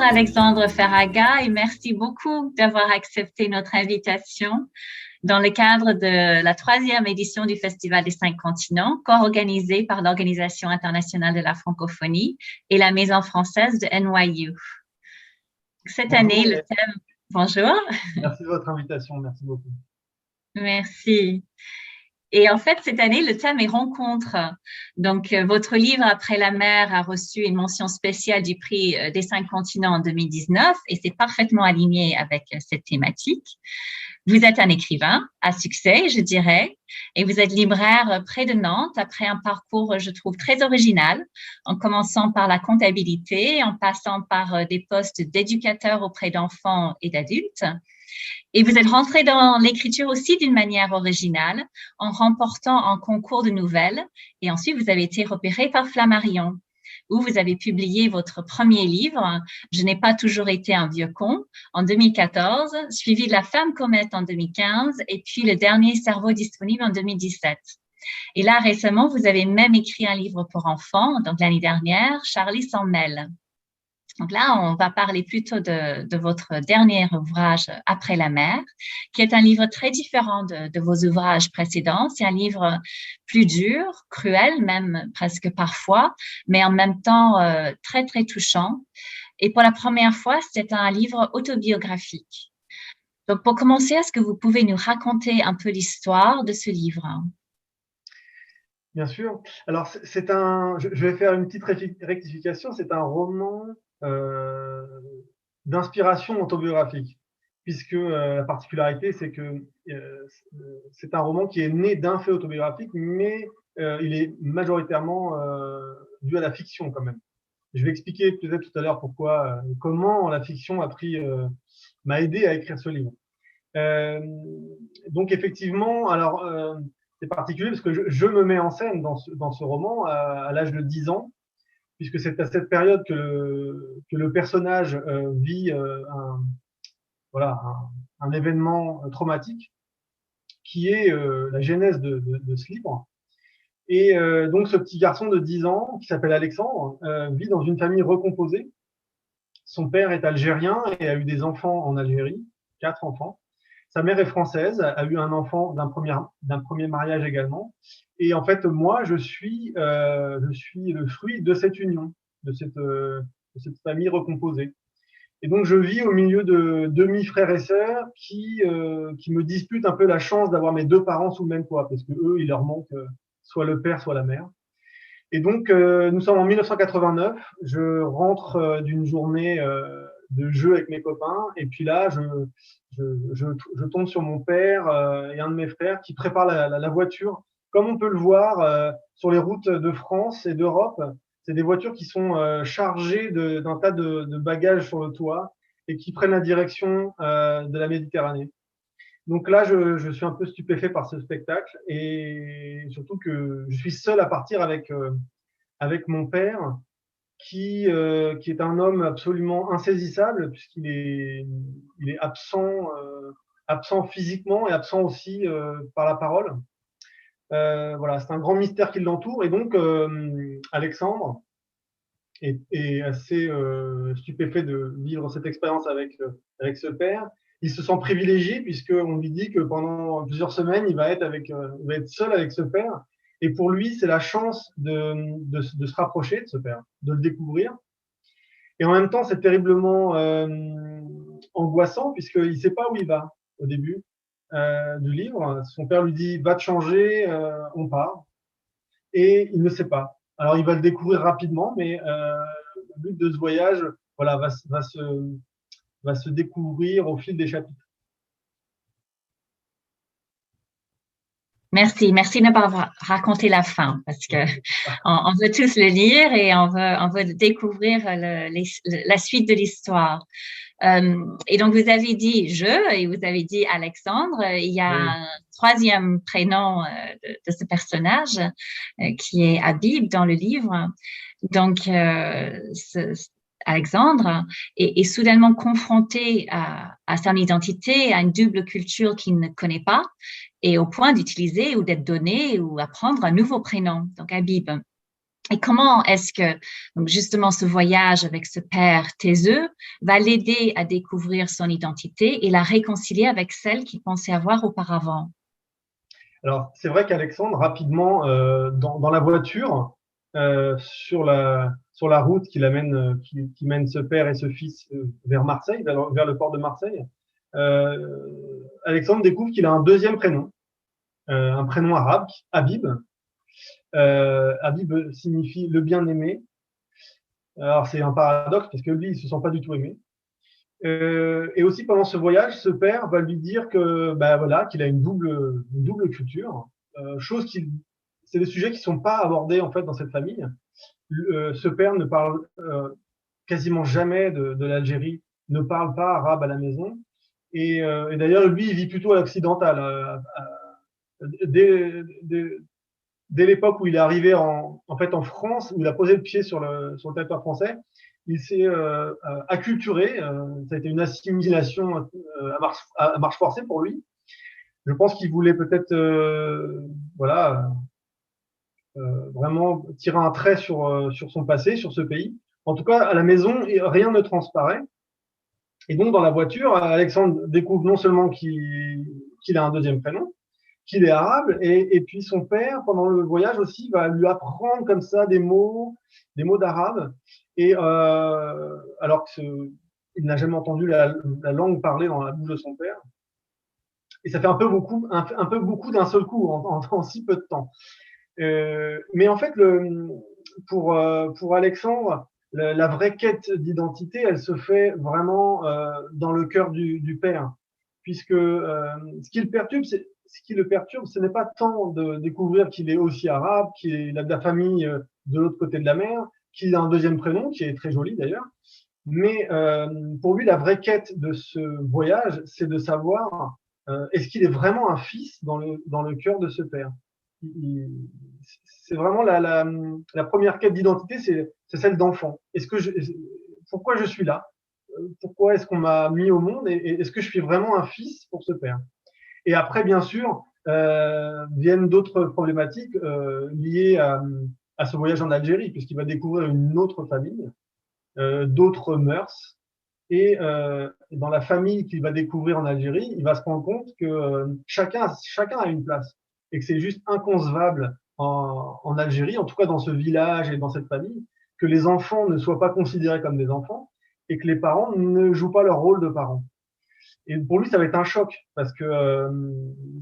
Alexandre Ferraga et merci beaucoup d'avoir accepté notre invitation dans le cadre de la 3e édition du Festival des 5 continents, co-organisée par l'Organisation internationale de la francophonie et la Maison française de NYU. Cette année, le thème... Bonjour. Merci de votre invitation, merci beaucoup. Merci. Et en fait, cette année, le thème est rencontre. Donc, votre livre Après la mer a reçu une mention spéciale du prix des 5 continents en 2019 et c'est parfaitement aligné avec cette thématique. Vous êtes un écrivain à succès, je dirais, et vous êtes libraire près de Nantes après un parcours, je trouve, très original, en commençant par la comptabilité, en passant par des postes d'éducateur auprès d'enfants et d'adultes. Et vous êtes rentré dans l'écriture aussi d'une manière originale, en remportant un concours de nouvelles. Et ensuite, vous avez été repéré par Flammarion, où vous avez publié votre premier livre, Je n'ai pas toujours été un vieux con, en 2014, suivi de La femme comète en 2015, et puis Le dernier cerveau disponible en 2017. Et là, récemment, vous avez même écrit un livre pour enfants, donc l'année dernière, Charlie s'en mêle. Donc là, on va parler plutôt de votre dernier ouvrage, Après la mer, qui est un livre très différent de vos ouvrages précédents. C'est un livre plus dur, cruel même presque parfois, mais en même temps très, très touchant. Et pour la première fois, c'est un livre autobiographique. Donc pour commencer, est-ce que vous pouvez nous raconter un peu l'histoire de ce livre ? Bien sûr. Alors, je vais faire une petite rectification. C'est un roman d'inspiration autobiographique, puisque la particularité, c'est que c'est un roman qui est né d'un fait autobiographique, mais il est majoritairement dû à la fiction quand même. Je vais expliquer peut-être tout à l'heure comment la fiction m'a aidé à écrire ce livre. Donc effectivement, alors c'est particulier parce que je me mets en scène dans ce roman à l'âge de 10 ans, puisque c'est à cette période que le personnage vit un événement traumatique qui est la genèse de ce livre. Et donc ce petit garçon de 10 ans qui s'appelle Alexandre vit dans une famille recomposée. Son père est algérien et a eu des enfants en Algérie, 4 enfants. Sa mère est française, a eu un enfant d'un premier mariage également. Et en fait, moi, je suis le fruit de cette union, de cette famille recomposée. Et donc, je vis au milieu de demi-frères et sœurs qui me disputent un peu la chance d'avoir mes 2 parents sous le même toit, parce que eux, il leur manque soit le père, soit la mère. Et donc, nous sommes en 1989. Je rentre d'une journée de jeu avec mes copains, et puis là, je tombe sur mon père et un de mes frères qui préparent la voiture. Comme on peut le voir sur les routes de France et d'Europe, c'est des voitures qui sont chargées d'un tas de bagages sur le toit et qui prennent la direction de la Méditerranée. Donc là, je suis un peu stupéfait par ce spectacle et surtout que je suis seul à partir avec mon père qui est un homme absolument insaisissable puisqu'il est absent physiquement et absent aussi par la parole. Voilà, c'est un grand mystère qui l'entoure et donc Alexandre est assez stupéfait de vivre cette expérience avec ce père. Il se sent privilégié puisqu'on lui dit que pendant plusieurs semaines, il va être seul avec ce père. Et pour lui, c'est la chance de se rapprocher de ce père, de le découvrir. Et en même temps, c'est terriblement angoissant puisqu'il ne sait pas où il va au début du livre. Son père lui dit « va te changer, on part ». Et il ne sait pas. Alors, il va le découvrir rapidement, mais le but de ce voyage voilà, va se découvrir au fil des chapitres. Merci de ne pas raconter la fin parce que on veut tous le lire et on veut découvrir la suite de l'histoire. Et donc vous avez dit je et vous avez dit Alexandre. Il y a un troisième prénom de ce personnage qui est Habib dans le livre. Donc Alexandre est soudainement confronté à son identité, à une double culture qu'il ne connaît pas, et au point d'utiliser ou d'être donné ou apprendre un nouveau prénom, donc Habib. Et comment est-ce que, donc justement, ce voyage avec ce père taiseux va l'aider à découvrir son identité et la réconcilier avec celle qu'il pensait avoir auparavant? Alors, c'est vrai qu'Alexandre, rapidement, dans la voiture, sur la route qui mène ce père et ce fils vers Marseille, vers le port de Marseille, Alexandre découvre qu'il a un deuxième prénom, un prénom arabe, Habib. Habib signifie le bien-aimé. Alors, c'est un paradoxe parce que lui, il se sent pas du tout aimé. Et aussi pendant ce voyage, ce père va lui dire que bah voilà qu'il a une double culture, chose qui c'est des sujets qui sont pas abordés en fait dans cette famille. Ce père ne parle quasiment jamais de l'Algérie, ne parle pas arabe à la maison, et d'ailleurs lui il vit plutôt à l'occidental. Dès, dès, dès l'époque où il est arrivé en fait en France, où il a posé le pied sur le territoire français, il s'est acculturé. Ça a été une assimilation à marche forcée pour lui. Je pense qu'il voulait peut-être voilà vraiment tirer un trait sur son passé, sur ce pays. En tout cas, à la maison, rien ne transparaît. Et donc, dans la voiture, Alexandre découvre non seulement qu'il a un deuxième prénom, qu'il est arabe, et puis son père, pendant le voyage aussi, va lui apprendre comme ça des mots d'arabe, et alors il n'a jamais entendu la langue parlée dans la bouche de son père. Et ça fait un peu beaucoup d'un seul coup, en si peu de temps. Mais en fait, pour Alexandre, la vraie quête d'identité, elle se fait vraiment dans le cœur du père, puisque ce qui le perturbe, ce n'est pas tant de découvrir qu'il est aussi arabe, qu'il a de la famille de l'autre côté de la mer, qu'il a un deuxième prénom qui est très joli d'ailleurs, mais pour lui, la vraie quête de ce voyage, c'est de savoir est-ce qu'il est vraiment un fils dans le cœur de ce père. C'est vraiment la première quête d'identité, c'est celle d'enfant. Pourquoi je suis là? Pourquoi est-ce qu'on m'a mis au monde? Et est-ce que je suis vraiment un fils pour ce père? Et après, bien sûr, viennent d'autres problématiques liées à ce voyage en Algérie, puisqu'il va découvrir une autre famille, d'autres mœurs. Et dans la famille qu'il va découvrir en Algérie, il va se rendre compte que chacun a une place et que c'est juste inconcevable en Algérie, en tout cas dans ce village et dans cette famille, que les enfants ne soient pas considérés comme des enfants et que les parents ne jouent pas leur rôle de parents. Et pour lui, ça va être un choc parce que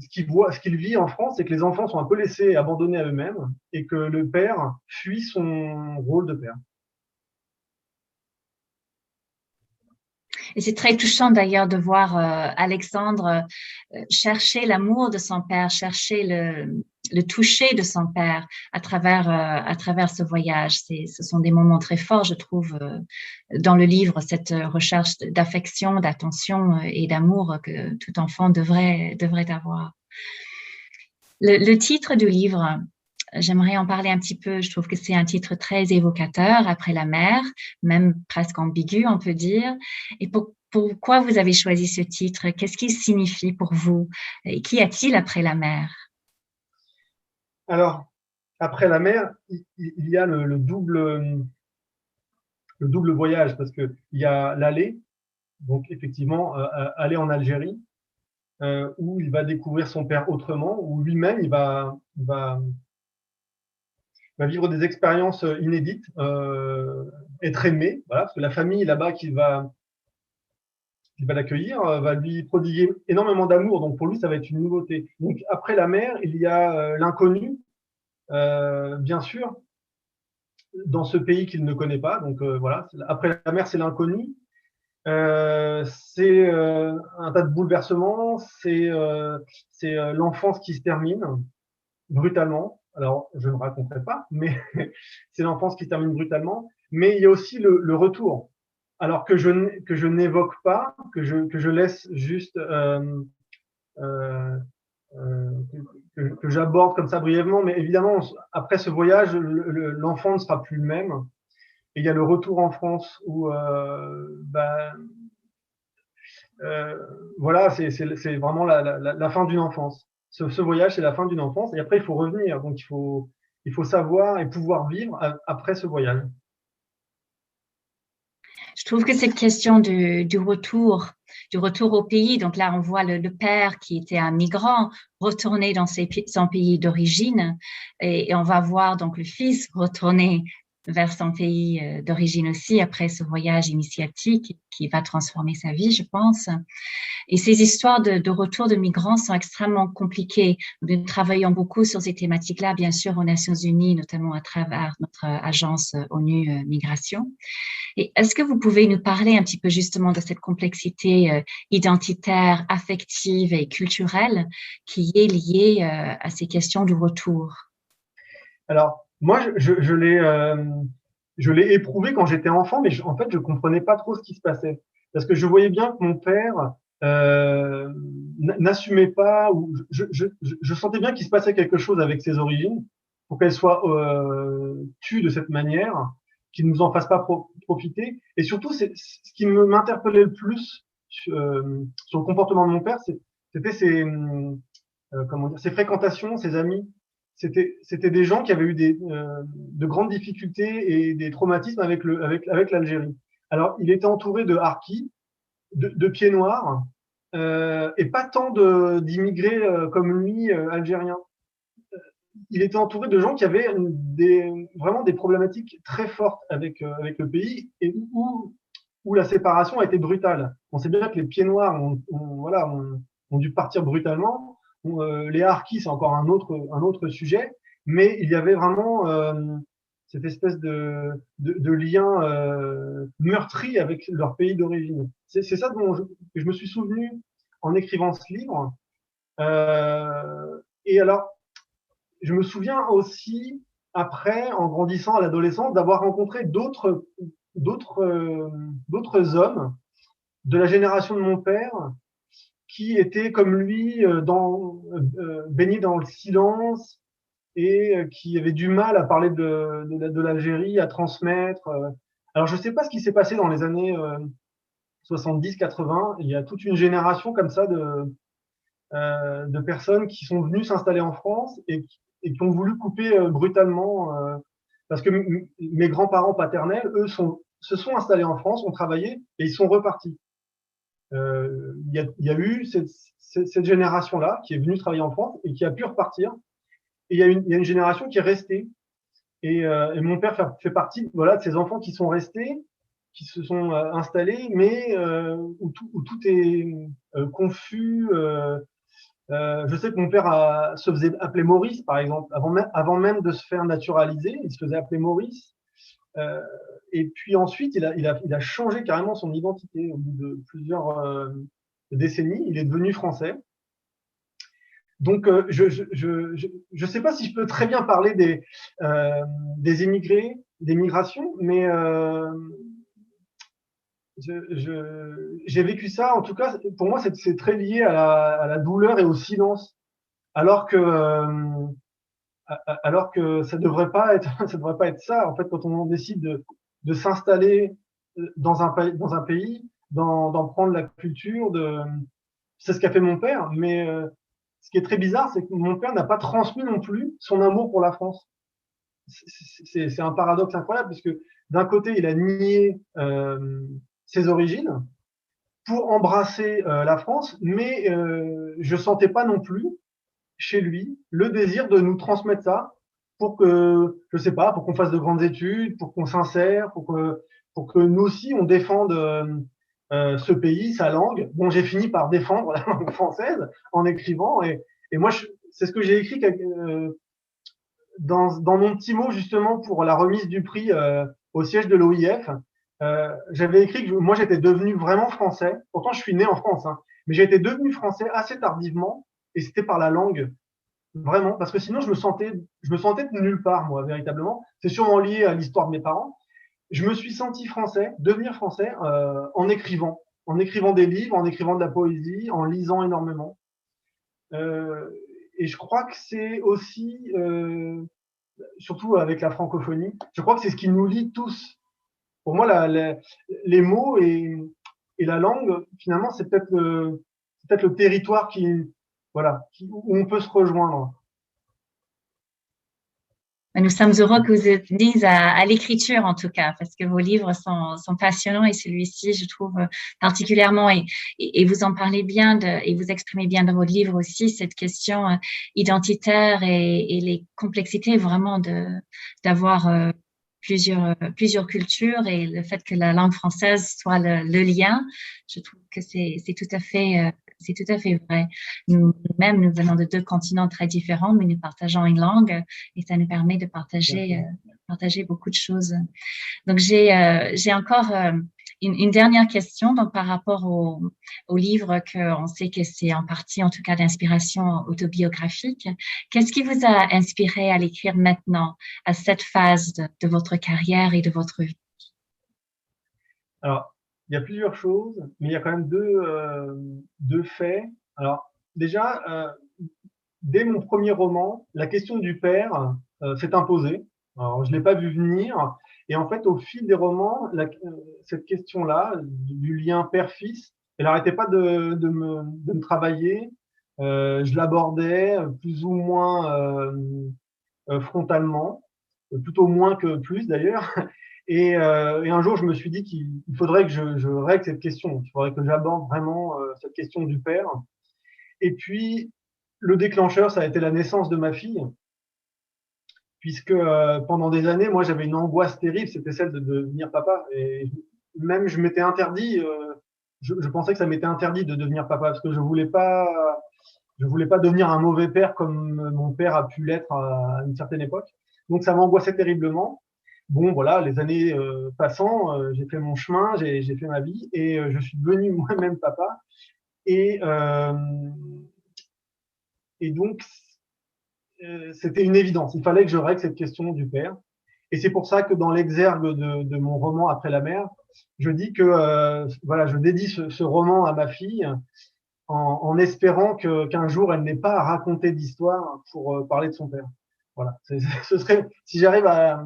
ce qu'il vit en France, c'est que les enfants sont un peu laissés abandonnés à eux-mêmes et que le père fuit son rôle de père. Et c'est très touchant d'ailleurs de voir Alexandre chercher l'amour de son père, chercher le toucher de son père à travers ce voyage. Ce sont des moments très forts, je trouve, dans le livre, cette recherche d'affection, d'attention et d'amour que tout enfant devrait avoir. Le titre du livre, j'aimerais en parler un petit peu. Je trouve que c'est un titre très évocateur, Après la mer, même presque ambigu, on peut dire. Et pourquoi vous avez choisi ce titre? Qu'est-ce qu'il signifie pour vous? Et qu'y a-t-il après la mer? Alors, après la mer, il y a le double voyage parce que il y a l'aller, donc effectivement aller en Algérie où il va découvrir son père autrement, où lui-même il va vivre des expériences inédites, être aimé, voilà, parce que la famille là-bas qui va l'accueillir va lui prodiguer énormément d'amour, donc pour lui ça va être une nouveauté. Donc après la mer, il y a l'inconnu, bien sûr, dans ce pays qu'il ne connaît pas. Donc voilà, après la mer, c'est l'inconnu. C'est un tas de bouleversements, c'est l'enfance qui se termine brutalement. Alors, je ne raconterai pas, mais c'est l'enfance qui se termine brutalement. Mais il y a aussi le retour. Alors que je n'évoque pas, que je laisse juste euh, euh, que j'aborde comme ça brièvement. Mais évidemment, après ce voyage, l'enfant ne sera plus le même. Et il y a le retour en France où euh, voilà, c'est vraiment la fin d'une enfance. Ce voyage, c'est la fin d'une enfance. Et après, il faut revenir. Donc, il faut savoir et pouvoir vivre après ce voyage. Je trouve que cette question du retour au pays, donc là on voit le père qui était un migrant retourner dans son pays d'origine et on va voir donc le fils retourner vers son pays d'origine aussi après ce voyage initiatique qui va transformer sa vie, je pense. Et ces histoires de retour de migrants sont extrêmement compliquées. Nous travaillons beaucoup sur ces thématiques-là, bien sûr, aux Nations Unies, notamment à travers notre agence ONU Migration. Et est-ce que vous pouvez nous parler un petit peu justement de cette complexité identitaire, affective et culturelle qui est liée à ces questions du retour? Alors, moi, je l'ai éprouvé quand j'étais enfant, mais en fait, je comprenais pas trop ce qui se passait. Parce que je voyais bien que mon père n'assumait pas, ou je sentais bien qu'il se passait quelque chose avec ses origines pour qu'elles soient tues de cette manière, qu'il ne nous en fasse pas profiter. Et surtout, ce qui m'interpellait le plus sur le comportement de mon père, c'était comment dire, ses fréquentations, ses amis. C'était des gens qui avaient eu de grandes difficultés et des traumatismes avec l'Algérie. Alors, il était entouré de harkis, de pieds noirs, et pas tant d'immigrés comme lui, algériens. Il était entouré de gens qui avaient vraiment des problématiques très fortes avec le pays et où la séparation a été brutale. On sait bien que les pieds noirs voilà, ont dû partir brutalement. Les harkis, c'est encore un autre sujet, mais il y avait vraiment cette espèce de lien meurtri avec leur pays d'origine. C'est ça dont je me suis souvenu en écrivant ce livre. Et alors, je me souviens aussi, après, en grandissant à l'adolescence, d'avoir rencontré d'autres hommes de la génération de mon père qui étaient comme lui baignés dans le silence et qui avaient du mal à parler de l'Algérie, à transmettre. Alors, je ne sais pas ce qui s'est passé dans les années 70-80. Il y a toute une génération comme ça de personnes qui sont venues s'installer en France et qui ont voulu couper brutalement parce que mes grands-parents paternels, eux, se sont installés en France, ont travaillé et ils sont repartis. Il y a eu cette génération-là qui est venue travailler en France et qui a pu repartir. Et il y a une génération qui est restée. Et mon père fait partie, voilà, de ces enfants qui sont restés, qui se sont installés, mais où tout est confus. Je sais que mon père se faisait appeler Maurice, par exemple, avant même de se faire naturaliser, il se faisait appeler Maurice. Euh, et puis ensuite, il a changé carrément son identité au bout de plusieurs décennies. Il est devenu français. Donc, je sais pas si je peux très bien parler des immigrés, des migrations, mais j'ai vécu ça. En tout cas, pour moi, c'est très lié à la douleur et au silence, alors que alors que ça devrait pas être ça devrait pas être ça. En fait, quand on décide de s'installer dans un pays, d'en prendre la culture, c'est ce qu'a fait mon père. Mais ce qui est très bizarre, c'est que mon père n'a pas transmis non plus son amour pour la France. C'est un paradoxe incroyable, puisque d'un côté, il a nié ses origines pour embrasser la France, mais je sentais pas non plus chez lui le désir de nous transmettre ça pour que, je sais pas, pour qu'on fasse de grandes études, pour qu'on s'insère, pour que nous aussi on défende ce pays, sa langue. Bon, j'ai fini par défendre la langue française en écrivant et moi, c'est ce que j'ai écrit dans mon petit mot justement pour la remise du prix au siège de l'OIF. J'avais écrit que moi j'étais devenu vraiment français. Pourtant, je suis né en France, hein, mais j'ai été devenu français assez tardivement et c'était par la langue. Vraiment, parce que sinon je me sentais de nulle part, moi, véritablement. C'est sûrement lié à l'histoire de mes parents. Je me suis senti français, devenir français, en écrivant des livres, en écrivant de la poésie, en lisant énormément. Euh, et je crois que c'est aussi, surtout avec la francophonie, je crois que c'est ce qui nous lie tous. Pour moi, les mots et la langue, finalement, c'est peut-être le territoire où on peut se rejoindre. Nous sommes heureux que vous êtes mis à l'écriture, en tout cas, parce que vos livres sont passionnants et celui-ci, je trouve particulièrement, et vous en parlez bien et vous exprimez bien dans votre livre aussi, cette question identitaire et les complexités vraiment d'avoir plusieurs cultures et le fait que la langue française soit le lien, je trouve que c'est tout à fait vrai. Nous-mêmes, nous venons de deux continents très différents, mais nous partageons une langue et ça nous permet de partager beaucoup de choses. Donc, j'ai encore une dernière question donc, par rapport au livre qu'on sait que c'est en partie, en tout cas, d'inspiration autobiographique. Qu'est-ce qui vous a inspiré à l'écrire maintenant, à cette phase de votre carrière et de votre vie? Alors, il y a plusieurs choses, mais il y a quand même deux faits. Alors, déjà, dès mon premier roman, la question du père s'est imposée. Alors, je l'ai pas vu venir. Et en fait, au fil des romans, cette question-là, du lien père-fils, elle n'arrêtait pas de me travailler. Je l'abordais plus ou moins frontalement, plutôt moins que plus d'ailleurs. Et un jour, je me suis dit qu'il faudrait que je règle cette question. Il faudrait que j'aborde vraiment cette question du père. Et puis, le déclencheur, ça a été la naissance de ma fille, puisque pendant des années, moi, j'avais une angoisse terrible, c'était celle de devenir papa. Et même, je m'étais interdit, je pensais que ça m'était interdit de devenir papa, parce que je voulais pas devenir un mauvais père comme mon père a pu l'être à une certaine époque. Donc, ça m'angoissait terriblement. Bon, voilà, les années passant, j'ai fait mon chemin, j'ai fait ma vie, et je suis devenu moi-même papa. Et, euh, et donc, c'était une évidence. Il fallait que je règle cette question du père. Et c'est pour ça que dans l'exergue de mon roman Après la mer, je dis que voilà, je dédie ce roman à ma fille en espérant qu'un jour elle n'ait pas à raconter d'histoire pour parler de son père. Voilà, ce serait si j'arrive à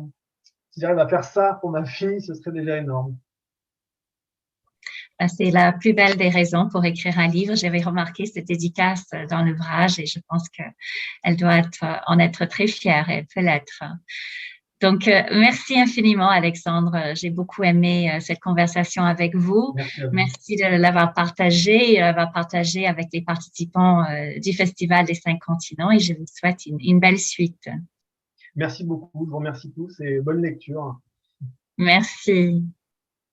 faire ça pour ma fille, ce serait déjà énorme. C'est la plus belle des raisons pour écrire un livre. J'avais remarqué cette dédicace dans l'ouvrage et je pense qu'elle doit en être très fière et elle peut l'être. Donc, merci infiniment, Alexandre. J'ai beaucoup aimé cette conversation avec vous. Merci à vous. Merci de l'avoir partagé, avec les participants du Festival des 5 continents et je vous souhaite une belle suite. Merci beaucoup, je vous remercie tous et bonne lecture. Merci.